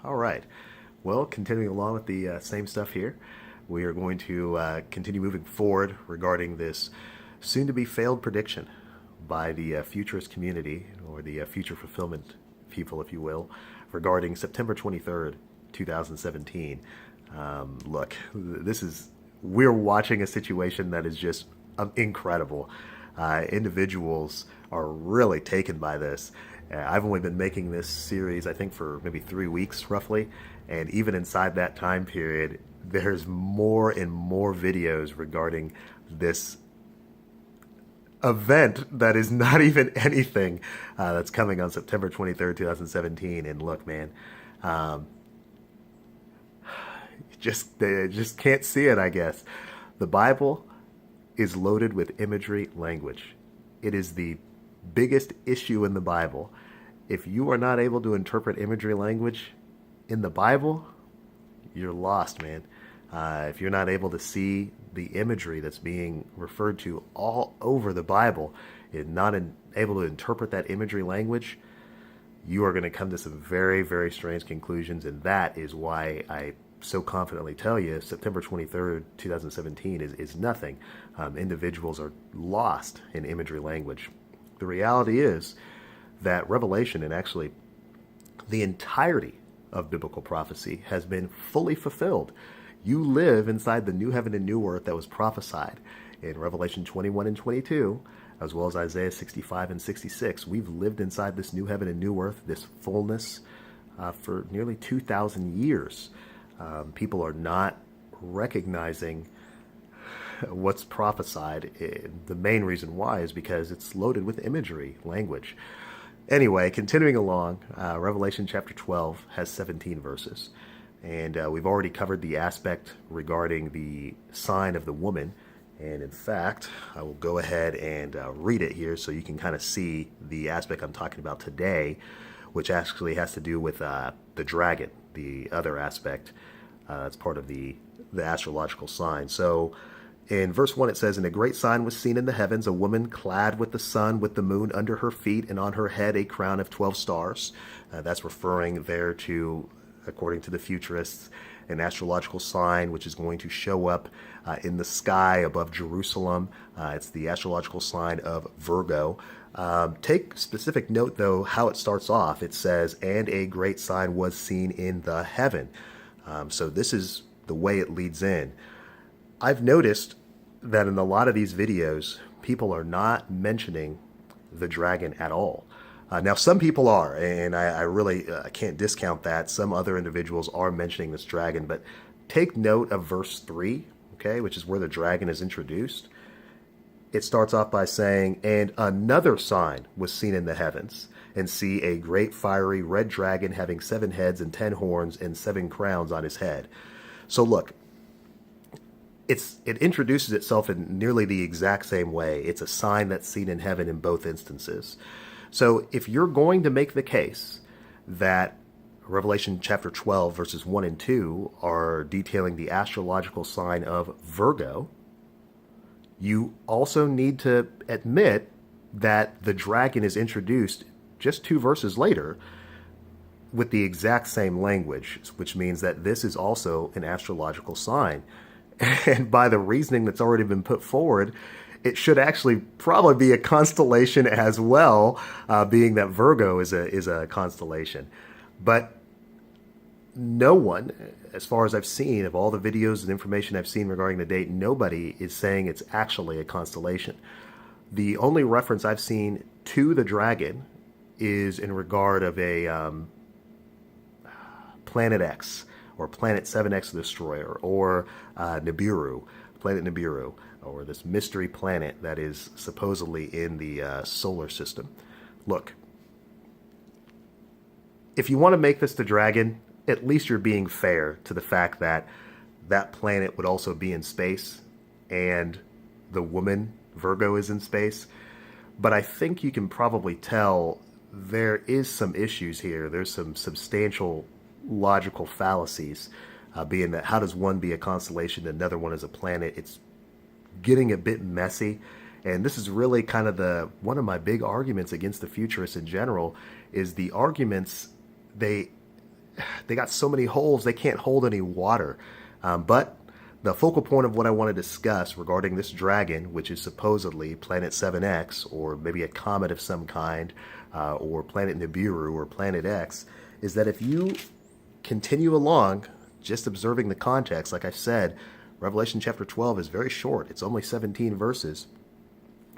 All right. Well, continuing along with the same stuff here, we are going to continue moving forward regarding this soon to be failed prediction by the futurist community, or the future fulfillment people, if you will, regarding September 23rd, 2017. Look, we're watching a situation that is just incredible. Individuals are really taken by this. I've only been making this series, I think, for maybe 3 weeks roughly. And even inside that time period, there's more and more videos regarding this event that is not even anything that's coming on September 23rd, 2017. And look, man, um, they just can't see it, I guess. The Bible is loaded with imagery language. It is the biggest issue in the Bible. If you are not able to interpret imagery language in the Bible, you're lost, man. If you're not able to see the imagery that's being referred to all over the Bible and able to interpret that imagery language, you are going to come to some very, very strange conclusions. And that is why I so confidently tell you September 23rd, 2017 is nothing. Individuals are lost in imagery language. The reality is that Revelation, and actually the entirety of biblical prophecy, has been fully fulfilled. You live inside the new heaven and new earth that was prophesied in Revelation 21 and 22, as well as Isaiah 65 and 66. We've lived inside this new heaven and new earth, this fullness, for nearly 2,000 years. People are not recognizing what's prophesied. The main reason why is because it's loaded with imagery language. Anyway, continuing along, Revelation chapter 12 has 17 verses. And we've already covered the aspect regarding the sign of the woman. And in fact, I will go ahead and read it here so you can kind of see the aspect I'm talking about today, which actually has to do with the dragon, the other aspect. That's part of the astrological sign. So in verse 1 it says, "And a great sign was seen in the heavens, a woman clad with the sun, with the moon under her feet, and on her head a crown of 12 stars. That's referring there to, according to the futurists, an astrological sign which is going to show up in the sky above Jerusalem. It's the astrological sign of Virgo. Take specific note, though, how it starts off. It says, "And a great sign was seen in the heaven." So this is the way it leads in. I've noticed that in a lot of these videos, people are not mentioning the dragon at all. Now, some people are, and I really can't discount that. Some other individuals are mentioning this dragon, but take note of verse 3, okay, which is where the dragon is introduced. It starts off by saying, "And another sign was seen in the heavens, and see a great fiery red dragon having 7 heads and 10 horns and 7 crowns on his head." So look, it introduces itself in nearly the exact same way. It's a sign that's seen in heaven in both instances. So if you're going to make the case that Revelation chapter 12 verses 1 and 2 are detailing the astrological sign of Virgo, you also need to admit that the dragon is introduced just 2 verses later with the exact same language, which means that this is also an astrological sign. And by the reasoning that's already been put forward, it should actually probably be a constellation as well, being that Virgo is a constellation. But no one, as far as I've seen, of all the videos and information I've seen regarding the date, nobody is saying it's actually a constellation. The only reference I've seen to the dragon is in regard of a Planet X, or Planet 7X Destroyer, or Nibiru, Planet Nibiru, or this mystery planet that is supposedly in the solar system. Look, if you want to make this the dragon, at least you're being fair to the fact that that planet would also be in space, and the woman, Virgo, is in space. But I think you can probably tell there is some issues here. There's some substantial logical fallacies, being that how does one be a constellation, another one is a planet? It's getting a bit messy. And this is really kind of one of my big arguments against the futurists in general, is the arguments, they they got so many holes, they can't hold any water. But the focal point of what I want to discuss regarding this dragon, which is supposedly Planet 7X, or maybe a comet of some kind, or Planet Nibiru, or Planet X, is that if you continue along, just observing the context, like I said, Revelation chapter 12 is very short. It's only 17 verses.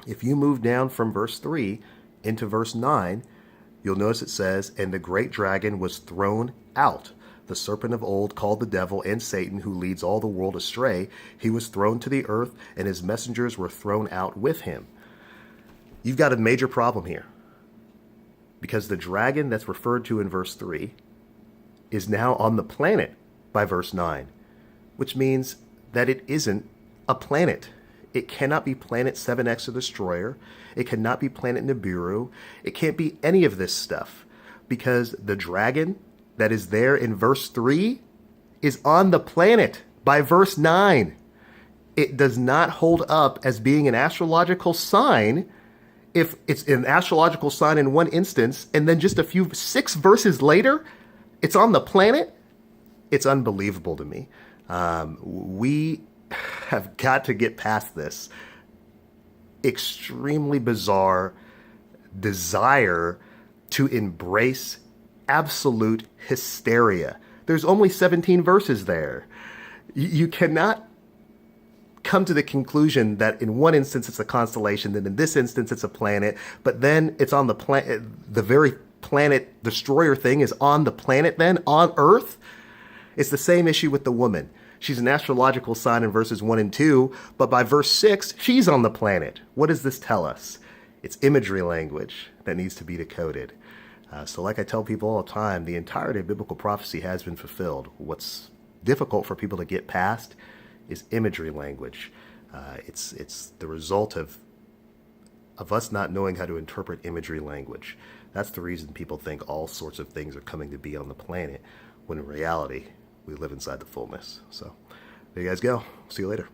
If you move down from verse 3 into verse 9, you'll notice it says, "And the great dragon was thrown out, the serpent of old, called the devil and Satan, who leads all the world astray. He was thrown to the earth, and his messengers were thrown out with him." You've got a major problem here, because the dragon that's referred to in verse 3 is now on the planet by verse 9, which means that it isn't a planet. It cannot be Planet 7X the Destroyer. It cannot be Planet Nibiru. It can't be any of this stuff, because the dragon that is there in verse 3 is on the planet by verse 9. It does not hold up as being an astrological sign if it's an astrological sign in one instance, and then just 6 verses later, it's on the planet. It's unbelievable to me. We have got to get past this extremely bizarre desire to embrace absolute hysteria. There's only 17 verses there. You cannot come to the conclusion that in one instance it's a constellation, then in this instance it's a planet, but then it's on the planet. The very planet destroyer thing is on the planet then, on Earth. It's the same issue with the woman. She's an astrological sign in verses 1 and 2, but by verse 6, she's on the planet. What does this tell us? It's imagery language that needs to be decoded. So like I tell people all the time, the entirety of biblical prophecy has been fulfilled. What's difficult for people to get past is imagery language. It's the result of us not knowing how to interpret imagery language. That's the reason people think all sorts of things are coming to be on the planet, when in reality, we live inside the fullness. So there you guys go. See you later.